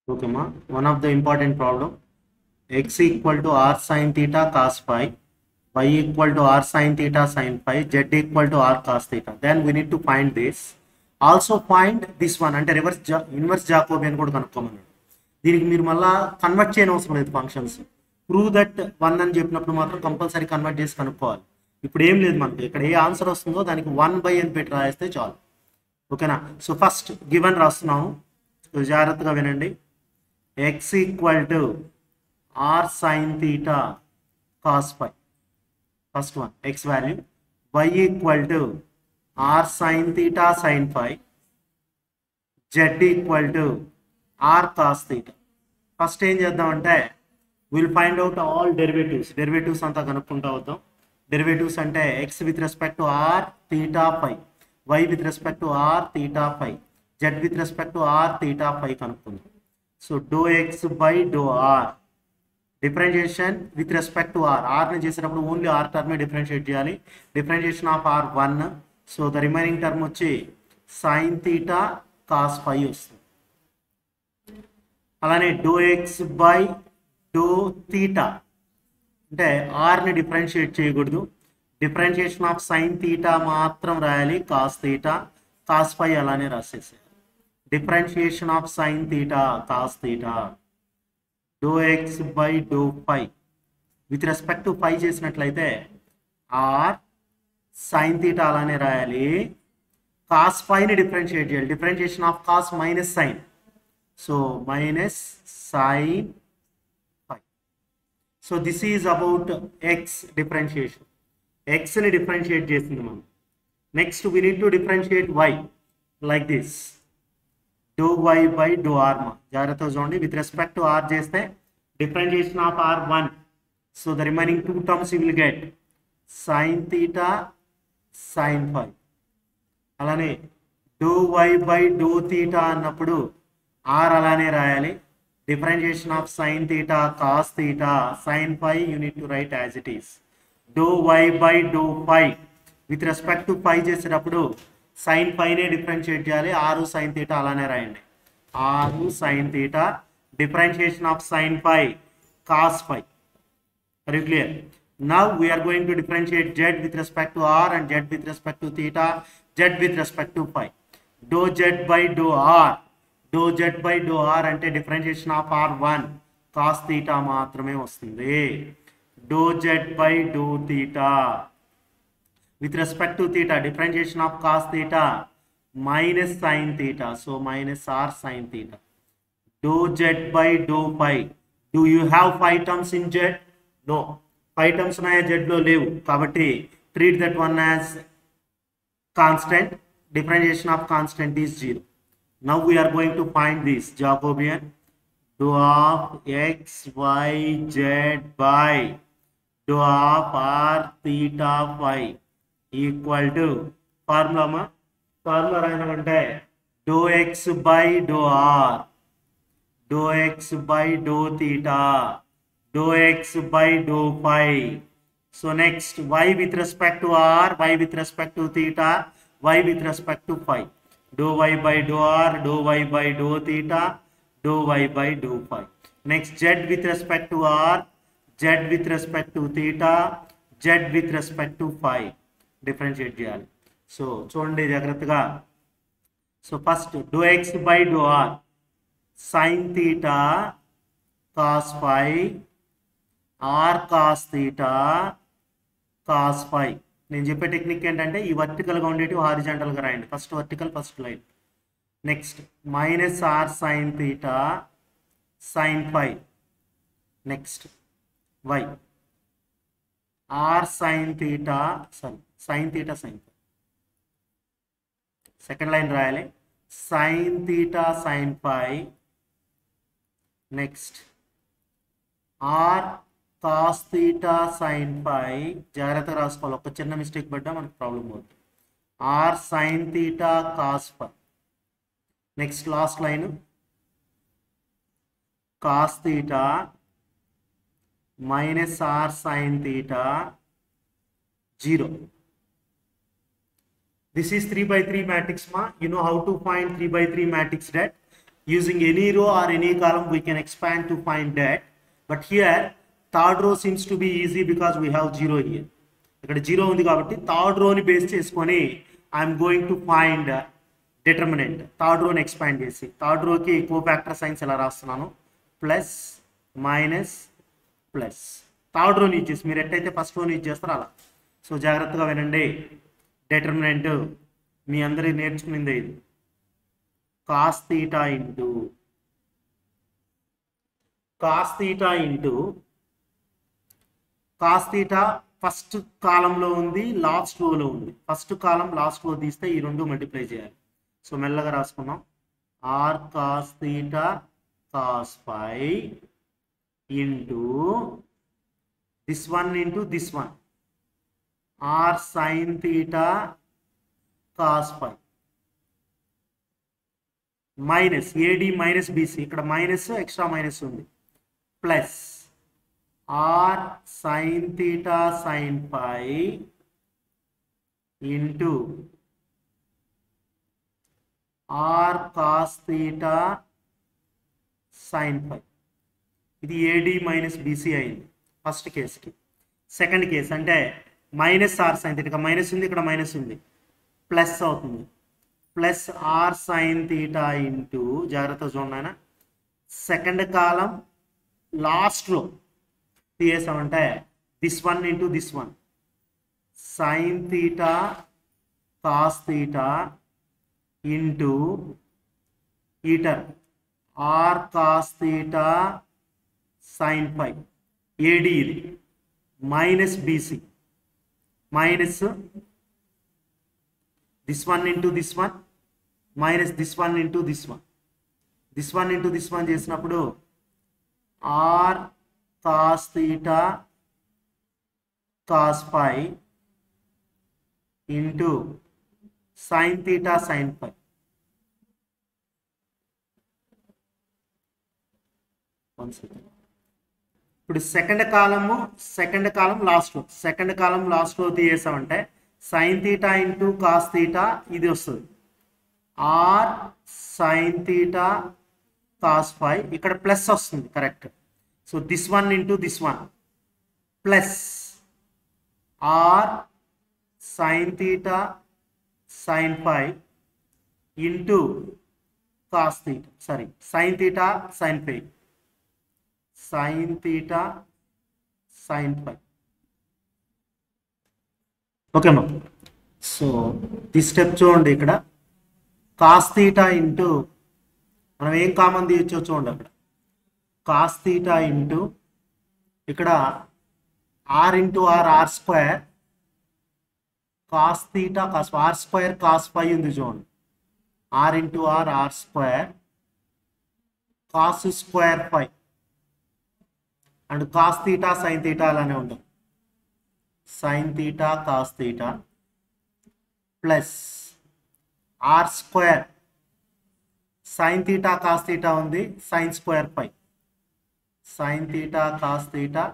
Okay, ma. One of the important problem. X equal to r sin theta cos phi, y equal to r sin theta sin phi, z equal to r cos theta. Then we need to find this. Also find this one అంటే inverse Jacobian కూడా కనుక్కోమన్నాడు. దీనికి మీరు మళ్ళా convert చేయని అవసరం లేదు functions. Prove that 1 అని చెప్పినప్పుడు మాత్రం కంపల్సరీ కన్వర్ట్ చేసి కనుక్కోవాలి. ఇప్పుడు ఏం లేదు మనకి ఇక్కడ ఏ ఆన్సర్ వస్తుందో దానికి 1 అని పెట్టి రాస్తే చాలు. ఓకేనా? సో ఫస్ట్ గివెన్ రాస్తున్నాము, జాగ్రత్తగా వినండి. x equal to r sin theta cos phi, first one x value, y equal to r sin theta sin phi, z equal to r cos theta. First ఏం చేద్దామంటే will find out all derivatives అంతా కనుక్కుంటూ అవుతాం. Derivatives అంటే x with respect to r theta phi, y with respect to r theta phi, z with respect to r theta phi కనుక్కుందాం. So do x by do r, differentiation with respect to r. ఆర్ని చేసినప్పుడు only r టర్మే differentiate చేయాలి. Differentiation of r 1. So the remaining term వచ్చి sine theta cos ఫై వస్తుంది. అలానే do x by do theta అంటే ఆర్ని డిఫరెన్షియేట్ చేయకూడదు. డిఫరెన్షియేషన్ ఆఫ్ సైన్ థీటా మాత్రం రాయాలి. కాస్ థీటా కాస్ ఫై అలానే రాసేసారు. differentiation of sin theta cos theta, dou x by dou phi with respect to phi చేసినట్లయితే r sin theta అలానే రాయాలి. cos phi ని డిఫరెన్షియేట్ చేయాలి. Differentiation of cos minus sin, so minus sin phi. So this is about x differentiation. x ని differentiate చేసింది మనం. Next we need to differentiate y like this, do y by do r. మా జాగ్రత్తగా చూడండి, with respect to r చేస్తే differentiation of r 1. So the remaining 2 terms you will get sine theta sine phi. అలానే do y by do theta అన్నప్పుడు are అలానే రాయాలి. Differentiation of sine theta cos theta sine phi you need to write as it is. Do y by do phi with respect to phi చేసేటప్పుడు sine ఫైనే differentiate చేయాలి. ఆరు sine theta అలానే రాయండి. R sine theta, differentiation of sine phi cos phi. Are you clear? Now we are going to differentiate z with respect to r and z with respect to theta, z with respect to phi. Dou z by dou r, dou z by dou r అంటే differentiation of r1 cos theta మాత్రమే వస్తుంది. Dou z by dou theta with respect to theta, differentiation of cos theta minus sin theta, so minus r sin theta. Dou z by dou phi. Do you have 5 terms in z? No. 5 terms ఉన్నాయా z లో లేవు, కాబట్టి treat that one as constant. Differentiation of constant is 0. Now we are going to find this Jacobian. Dou of x y z by dou of r theta phi equal to formula రాయమంటే do x by do r, do x by do theta, do x by do phi. So next y with respect to r, y with respect to theta, y with respect to phi. Do y by do r, do y by do theta, do y by do phi. Next z with respect to r, z with respect to theta, z with respect to phi differentiate చేయాలి. So చూడండి జాగ్రత్తగా. So first do x by do r sine theta cos phi, r cos theta cos phi. నేను చెప్పే technique ఏంటంటే ఈ వర్టికల్గా ఉండేటివి హారిజాంటల్గా రాయండి. First vertical, first line. Next minus r sine theta sine phi, next y r sine theta sine theta sine phi. Second line రాయాలి sine theta sine phi, next r cos theta sine phi. జాగ్రత్తగా రాసుకోవాలి, ఒక చిన్న mistake పడ్డా మనకు problem అవుతుంది. R sine theta cos phi. Next last line cos theta minus r sin theta 0. This is 3 by 3 matrix ma. You know how to find 3 by 3 matrix, that using any row or any column we can expand to find that, but here third row seems to be easy because we have 0 here. ఇక్కడ 0 ఉంది కాబట్టి third రోని base చేసుకొని I'm going to find determinant. Third రోని expand చేసి third రోకి cofactor signs ఎలా రాస్తున్నాను, ప్లస్ మైనస్ ప్లస్. థర్డ్ రోని యూజ్ చేసి మీరు ఎట్టయితే ఫస్ట్ రోని యూజ్ చేస్తారో అలా. సో జాగ్రత్తగా వినండి. డిటర్మినెంట్ మీ అందరి నేర్చుకునిందే ఇది. Cos theta into cos theta first కాలంలో ఉంది, లాస్ట్ రోలో ఉంది. ఫస్ట్ కాలం లాస్ట్ రో తీస్తే ఈ రెండు మల్టిప్లై చేయాలి. సో మెల్లగా రాసుకున్నాం. R cos theta cos phi into this one into this one r sine theta cos phi minus AD minus BC, ఇక్కడ మైనస్ ఎక్స్ట్రా మైనస్ ఉంది, plus r sine theta sine phi into r cos theta sine phi. ఇది AD minus BC అయింది first కేసుకి. Second case అంటే minus r sine theta, minus ఉంది ఇక్కడ minus ఉంది, plus అవుతుంది. Plus r sine theta into, జాగ్రత్త చూడండి, సెకండ్ కాలం లాస్ట్ లో తీసామంటే this one into this one sine theta cos theta into either r cos theta sine phi. AD ఇది minus BC minus this one into this one minus this one into this one. This one into this one చేసినప్పుడు r cos theta cos phi into sine theta sine phi. ఇప్పుడు second column last లో తీసామంటే sine theta into cos theta ఇది వస్తుంది. R sine theta cos ఫై, ఇక్కడ plus వస్తుంది correct. So this one into this one plus r sine theta sine phi into cos theta, sorry sine theta sine phi, sine theta sine phi. ఓకేమా. So ఈ step చూడండి. ఇక్కడ cos theta into మనం ఏం common తీయచ్చో చూడండి. అక్కడ cos theta into ఇక్కడ r into r square cos theta cos r square cos phi ఉంది చూడండి. R into r square cos square phi and cos theta sine theta అలానే ఉంటుంది. Sine theta cos theta plus r square sine theta cos theta ఉంది, sine square phi, sine theta cos theta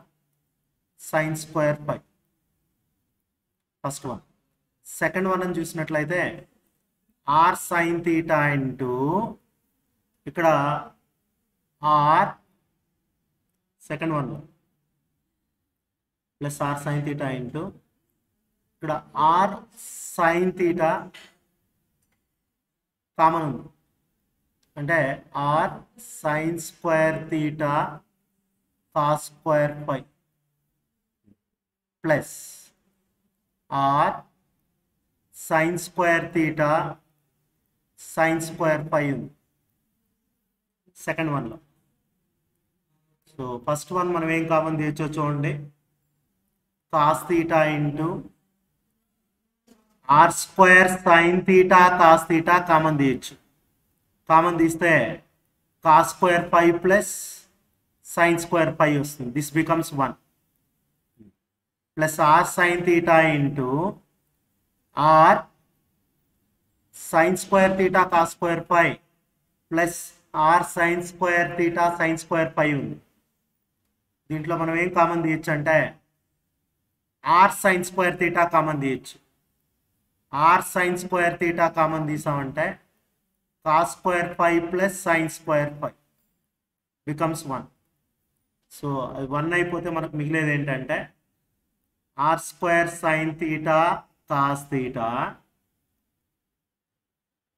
sine square phi. First one. Second one అని చూసినట్లయితే r sine theta into ఇక్కడ r second one plus r sine theta into ఇక్కడ r sine theta common ఉంది అంటే r sine square theta cos square phi plus r sine square theta sine square phi ఉంది second వన్లో. So first one మనం ఏం common తీయచ్చో చూడండి. Cos theta into r square sine theta cos theta common తీయచ్చు. Common తీస్తే cos square phi plus sine square phi వస్తుంది. This becomes 1 plus r sine theta into r sine square theta cos square phi plus r sine square theta sine square phi ఉంది. దీంట్లో మనం ఏం common తీయచ్చు అంటే r sine square theta common తీయచ్చు. R sine square theta common తీసామంటే cos square phi plus sin square phi becomes 1. So అది 1 అయిపోతే మనకు మిగిలేది ఏంటంటే r square sin theta cos theta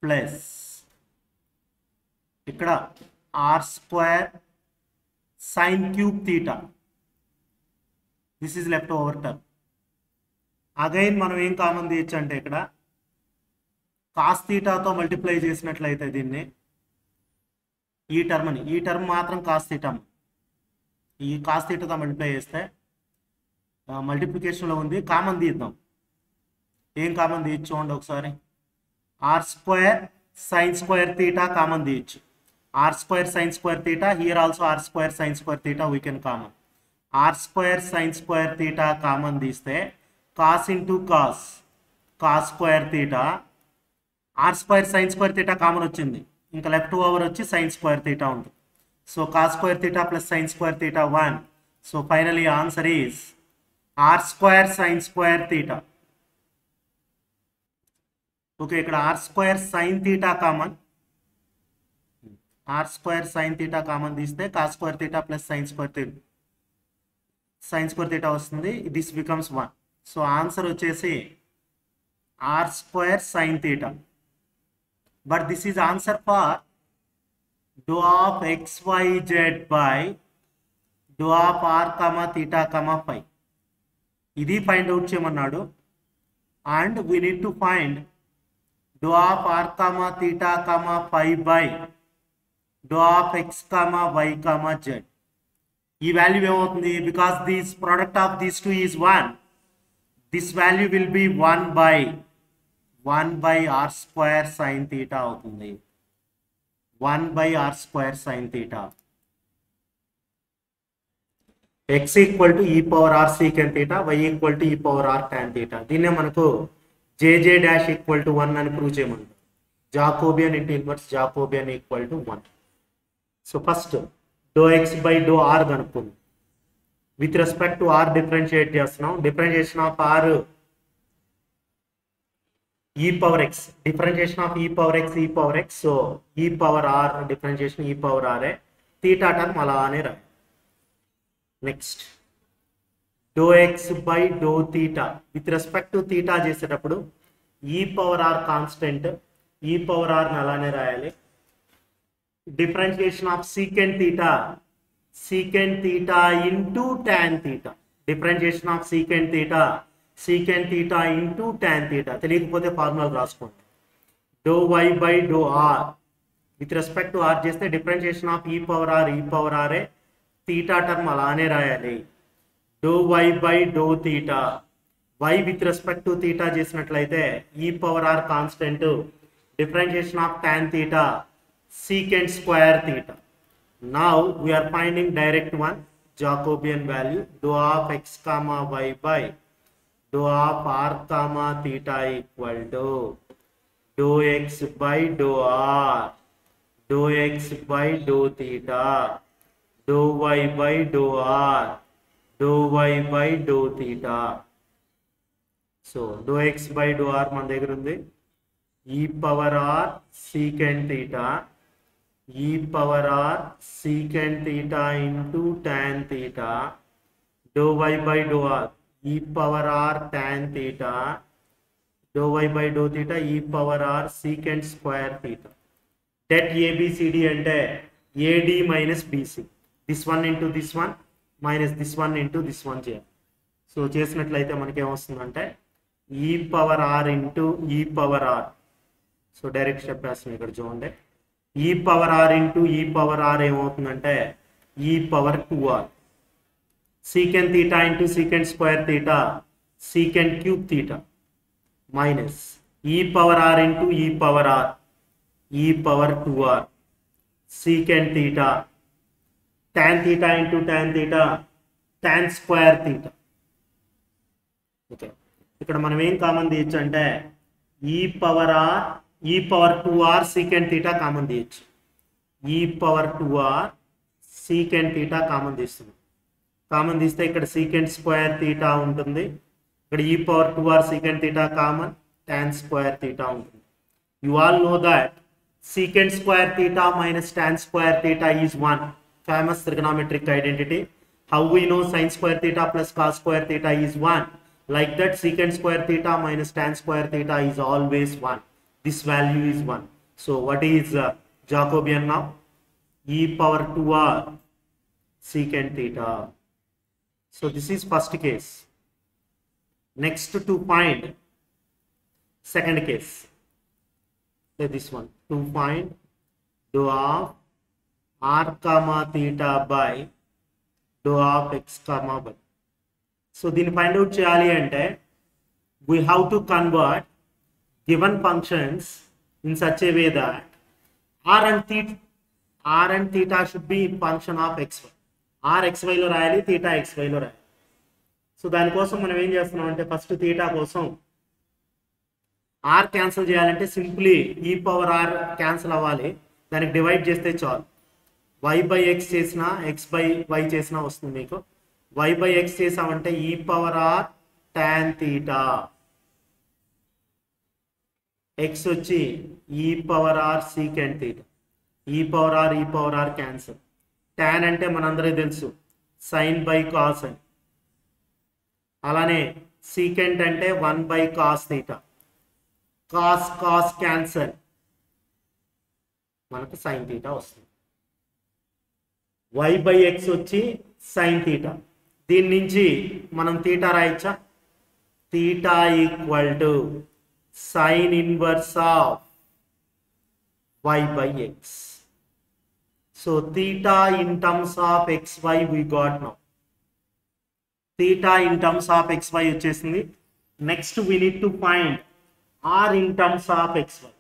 plus ఇక్కడ r square sin cube theta. This is left over term. Again మనం ఏం common తీయచ్చు అంటే ఇక్కడ కాస్ థీటాతో మల్టిప్లై చేసినట్లయితే దీన్ని ఈ టర్మ్ మాత్రం కాస్ థీటా, ఈ కాస్ థీటాతో మల్టిప్లై చేస్తే మల్టిప్లికేషన్లో ఉంది, కామన్ తీద్దాం. ఏం కామన్ తీయచ్చు చూడండి ఒకసారి. R square sine square theta common తీయచ్చు. R square sine square theta, here also r square sine square theta we can common. R square sine square theta common తీస్తే cos into cos square theta, r square sine square theta common వచ్చింది, ఇంకా left over వచ్చి sine square theta ఉంటుంది. So cos square theta plus sine square theta 1. So finally answer is r square sine square theta. Okay, ఇక్కడ r square sine theta common, r square sine theta common తీస్తే cos square theta plus sine square theta వస్తుంది. This becomes 1. So answer వచ్చేసి r square sine theta. But this is answer for do of xyz by do of r, theta, phi. ఇది find out చేయమన్నాడు. And we need to find do of r, theta, phi by do of x, y, z. ఈ value ఏమవుతుంది? Because this product of these two is 1, this value will be 1 by r square sine theta అవుతుంది. 1 by r square sine theta. x equal to e power r secant theta, y equal to e power r tan theta. దీన్నే మనకు jj dash equal to 1 అని prove చేయమంటారు. Jacobian into inverse Jacobian equal to 1. So first do x by do r కనుక్కుంది. With respect to r differentiate చేస్తున్నాం. Differentiation of r e power x, differentiation of e power x. So e power r differentiation e power RA, theta term అలానే రాయి. Next do x by do theta. With respect to theta చేసేటప్పుడు e power r constant, e power ఆర్ని అలానే రాయాలి. Differentiation of secant theta into tan theta. Differentiation of secant theta into tan theta. తెలియకపోతే formula రాసుకోండి. Do y by do r. With respect to r చేస్తే differentiation of e power RA, theta term అలానే రాయాలి. Do y by do theta. Y with respect to theta చేసినట్లయితే e power r constant, differentiation of tan theta secant square theta. Now we are finding direct one, Jacobian value. Dou of x comma y by dou of r comma theta equal to dou x by dou r, dou x by dou theta, dou y by dou r, dou y by dou theta. So dou x by dou r మన దగ్గర ఉంది. e power r secant theta, e power r secant theta into tan theta, dou y by dou r, e power r tan theta, dou y by dou theta, e power r secant square theta. Det ABCD అంటే AD minus BC. This one into this one minus this one into this one చేయాలి. So చేసినట్లయితే మనకి ఏమొస్తుందంటే e power r into e power r. So direct step వేస్తాం ఇక్కడ చూడండి. ఈ power are into ఈ పవర్ ఆర్ ఏమవుతుందంటే ఈ power 2r. Secant theta into secant square theta, secant cube theta minus ఈ పవర్ ఆర్ ఇంటూ ఈ power are, e power 2r. Secant theta, tan theta into tan theta, tan square theta. Okay, ఇక్కడ మనం ఏం common తీయచ్చు అంటే ఈ power are, e power 2r secant theta common తీయచ్చు. ఈ power 2r secant theta common తీస్తుంది. కామన్ తీస్తే ఇక్కడ సీకెంట్ స్క్వేర్ థీటా ఉంటుంది, ఇక్కడ e power 2r secant theta common, tan square theta ఉంటుంది. You all know that secant square theta minus tan square theta is 1. Famous trigonometric identity. How we know sin square theta plus cos square theta is 1? Like that, secant square theta minus tan square theta is always 1. This value is 1. So what is Jacobian now? E power 2r secant theta. So this is first case. Next to find second case. Say this one. To find dou of r comma theta by dou of x comma y. So దీన్ని find out చేయాలి అంటే we have to convert given functions in such a way that r and theta should be function of xy. r xy లో రాయాలి, theta xy లో రాయాలి. So దానికోసం మనం ఏం చేస్తున్నాం అంటే ఫస్ట్ theta కోసం r క్యాన్సిల్ చేయాలంటే simply e power r cancel అవ్వాలి, దానికి డివైడ్ చేస్తే చాలు. y బై x చేసినా x బై y చేసినా వస్తుంది మీకు. y బై x చేసామంటే e power r tan theta, x వచ్చి e power r secant theta. e power r cancel. tan అంటే మనందరికీ తెలుసు sin బై cos అని. అలానే secant అంటే 1 by cos theta. cos cancel, మనకు sin theta వస్తుంది. y బై x వచ్చి sin theta. దీని నుంచి మనం theta రాయొచ్చా? theta equal to sin inverse of y by x. So theta in terms of xy we got now. Theta in terms of xy వచ్చేసింది. Next we need to find r in terms of xy.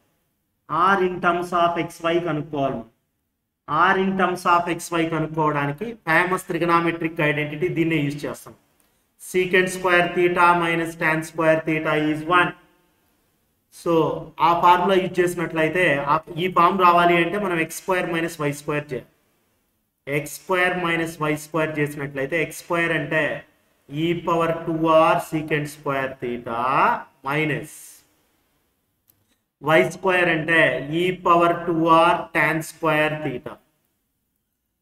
r in terms of xy కనుక్కోవాలి. r in terms of xy కనుక్కోవడానికి famous trigonometric identity దీన్నే use చేస్తాం. secant square theta minus tan square theta is 1. So ఆ formula use చేసినట్లయితే ఈ form రావాలి అంటే మనం x square minus y square చేయాలి. x square minus y square చేసినట్లయితే x స్క్వేర్ అంటే e power 2r secant square theta minus y square అంటే e power 2r tan square theta.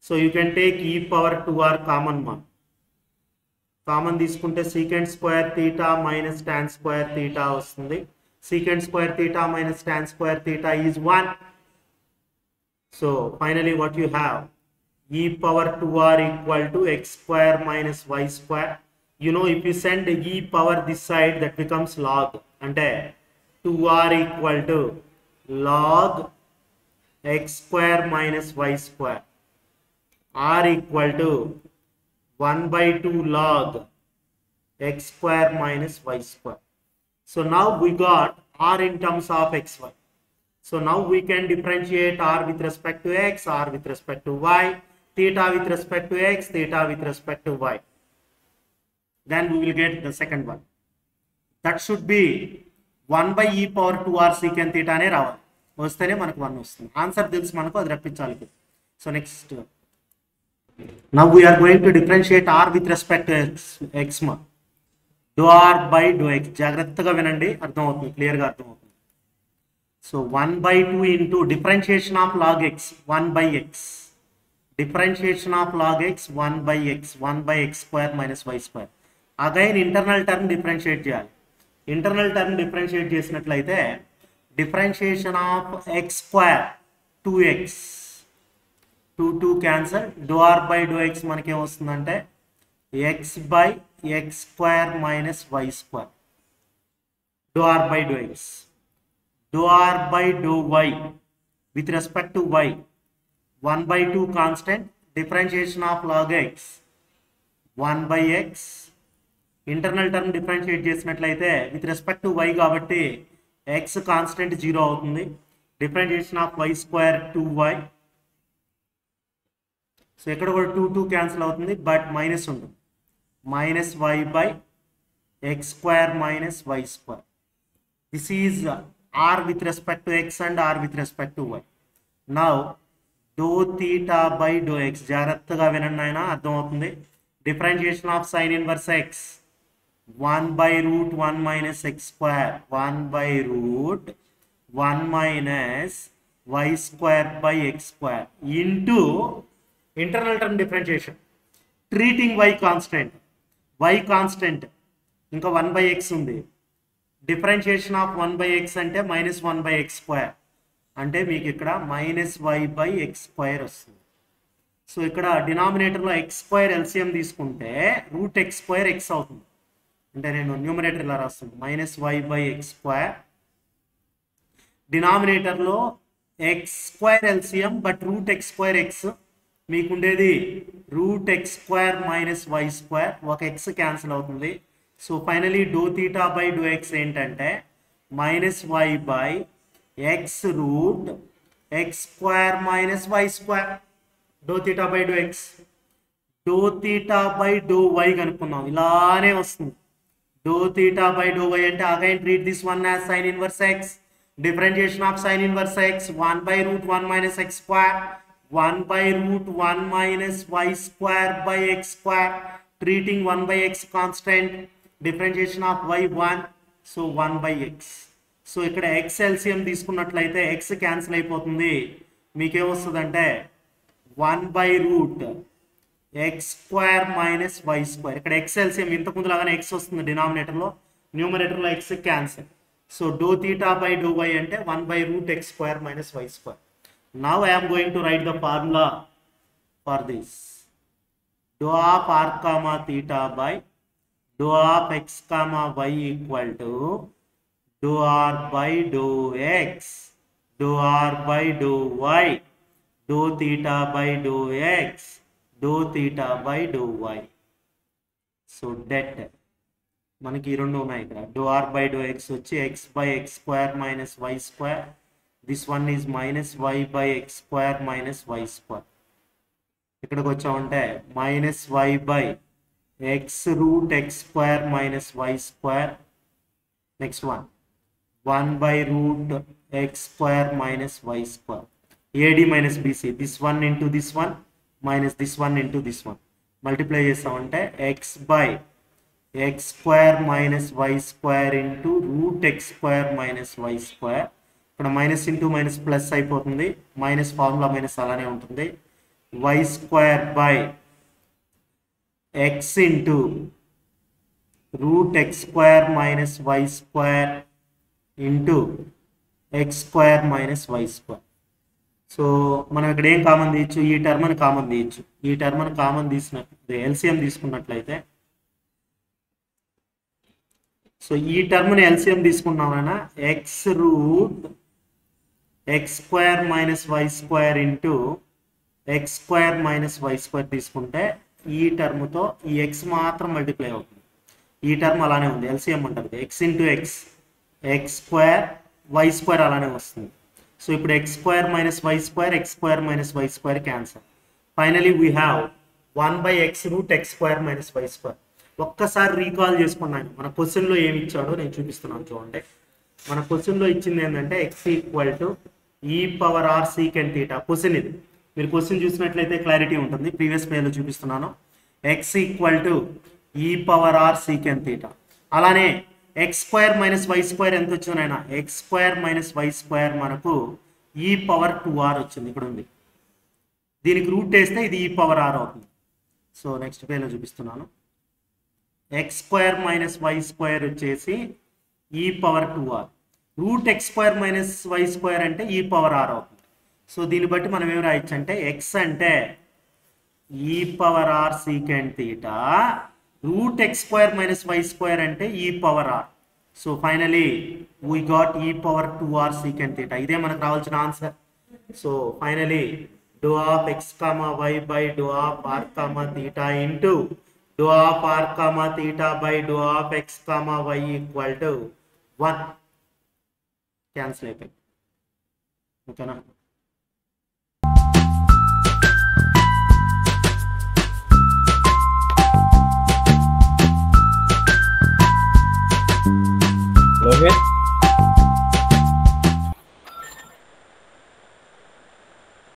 So you can take e power 2r common one. Common తీసుకుంటే secant square theta minus tan square theta వస్తుంది. secant square theta minus tan square theta is 1. So finally what you have, e power 2r equal to x square minus y square. You know, if you send e power this side, that becomes log. Ante 2r equal to log x square minus y square. r equal to 1 by 2 log x square minus y square. So now we got r in terms of xy. So now we can differentiate r with respect to x, r with respect to y, theta with respect to x, theta with respect to y. Then we will get the second one. That should be 1 by e power 2r secant theta ane రావాలి. వస్తేనే మనకు 1 వస్తుంది. Answer తెలుసు మనకు, అది రప్పించాలి. So next, now we are going to differentiate r with respect to x ma. dou r by dou x. జాగ్రత్తగా వినండి, అర్థమవుతుంది, క్లియర్గా అర్థమవుతుంది. So 1 by 2 into differentiation of log x 1 by x. Differentiation of log x 1 by x. 1 by x square minus y square. Again internal term differentiate చేయాలి. Internal term differentiate చేసినట్లయితే differentiation of x square 2x 2 cancel. dou r by dou x మనకి ఏమొస్తుందంటే x by x square minus y square. dou r by dou x. dou r by dou y with respect to y 1 by 2 constant. Differentiation of log x 1 by x. Internal term differentiate చేసినట్లయితే with respect to y కాబట్టి x constant 0 అవుతుంది. Differentiation of y square 2y. So ఇక్కడ కూడా 2 cancel అవుతుంది, but minus ఉంటుంది. minus y by x square minus y square. This is r with respect to x and r with respect to y. Now dou theta by dou x. జాగ్రత్తగా వినండి అయినా అర్థమవుతుంది. Differentiation of sin inverse x 1 by root 1 minus x square. 1 by root 1 minus y square by x square into internal term differentiation treating y constant ఇంకా 1/x ఉంది. Differentiation of 1/x అంటే -1/x² అంటే మీకు ఇక్కడ -y/x² వస్తుంది. So ఇక్కడ డినామినేటర్లో x² LCM తీసుకుంటే √x² x అవుతుంది. అంటే నేను న్యూమరేటర్ ఇలా రాస్తాను -y/x². డినామినేటర్లో x² LCM but √x² x మీకు ఉండేది √x² -y². ఒక x క్యాన్సిల్ అవుతుంది. సో ఫైనలీ dθ/x ఏంటంటే -y/x √x² -y². dθ/x dθ/y కనుక్కున్నాం ఇలానే వస్తుంది. dθ/y అంటే again treat this one as sin inverse x. Differentiation of sin inverse x 1/√1 - x², 1/√1 - y²/x², treating 1/x constant. Differentiation of y 1, so 1/x. So ఇక్కడ x LCM తీసుకున్నట్లయితే x cancel అయిపోతుంది. మీకేమొస్తుందంటే 1/√x² -y². ఇక్కడ x LCM ఇంతకుముందు లాగానే x వస్తుంది డినామినేటర్లో, న్యూమరేటర్లో x cancel. So dθ/y అంటే 1/√x² -y². Now I am going to write the formula for this. Dou of r comma theta by dou of x comma y equal to dou r by dou x, dou r by dou y, dou theta by dou x, dou theta by dou y. So that మనకి ఈ రెండు ఉన్నాయి ఇక్కడ. dou r by dou x వచ్చి x/x² -y². This one is -y/x² -y². ఇక్కడికి వచ్చామంటే -y/x √x² -y². Next one 1/√x² -y². AD - BC, this one into this one minus this one into this one. Multiply చేస్తామంటే x/x² -y² into √x² -y². ఇక్కడ minus into minus plus అయిపోతుంది. Minus formula minus అలానే ఉంటుంది. y² x into √x² -y² into x² -y². So మనం ఇక్కడ ఏం common తీయచ్చు, ఈ టర్మ్ని కామన్ తీయచ్చు. ఈ టర్మ్ని కామన్ తీసినట్లయితే ఎల్సిఎం తీసుకున్నట్లయితే, సో ఈ టర్మ్ని LCM తీసుకున్నామైనా x√x² -y² into x² -y² తీసుకుంటే ఈ టర్మ్తో ఈ x మాత్రం మల్టిప్లై అవుతుంది. ఈ టర్మ్ అలానే ఉంది, ఎల్సిఎం ఉంటుంది. x into x, x² y² అలానే వస్తుంది. సో ఇప్పుడు x² -y², x² -y² cancel. Finally we have 1/x √x² -y². ఒక్కసారి రీకాల్ చేసుకున్నాను మన క్వశ్చన్లో ఏమి ఇచ్చాడో నేను చూపిస్తున్నాను చూడండి. మన క్వశ్చన్లో ఇచ్చింది ఏంటంటే x = e⁻r secant θ. క్వశ్చన్ ఇది, మీరు క్వశ్చన్ చూసినట్లయితే క్లారిటీ ఉంటుంది. ప్రీవియస్ పేజ్లో చూపిస్తున్నాను. x = e⁻r secant θ. అలానే x² -y² ఎంత వచ్చింది అయినా, x² -y² మనకు e⁻2r వచ్చింది. ఇక్కడ ఉంది, దీనికి రూట్ వేస్తే ఇది e⁻r అవుతుంది. సో నెక్స్ట్ పేజ్లో చూపిస్తున్నాను. x² -y² వచ్చేసి e⁻2r, √x² -y² అంటే e⁻r అవుతుంది. సో దీన్ని బట్టి మనం ఏమి రాయొచ్చు అంటే x అంటే e⁻r secant θ, √x² -y² అంటే e⁻r. So finally we got e⁻2r secant θ. ఇదే మనకు రావాల్సిన answer. So finally dou of x, y by dou of r, theta into dou of r, theta by dou of x, y equal to 1. Cancel అయిపోయింది. ఓకేనా?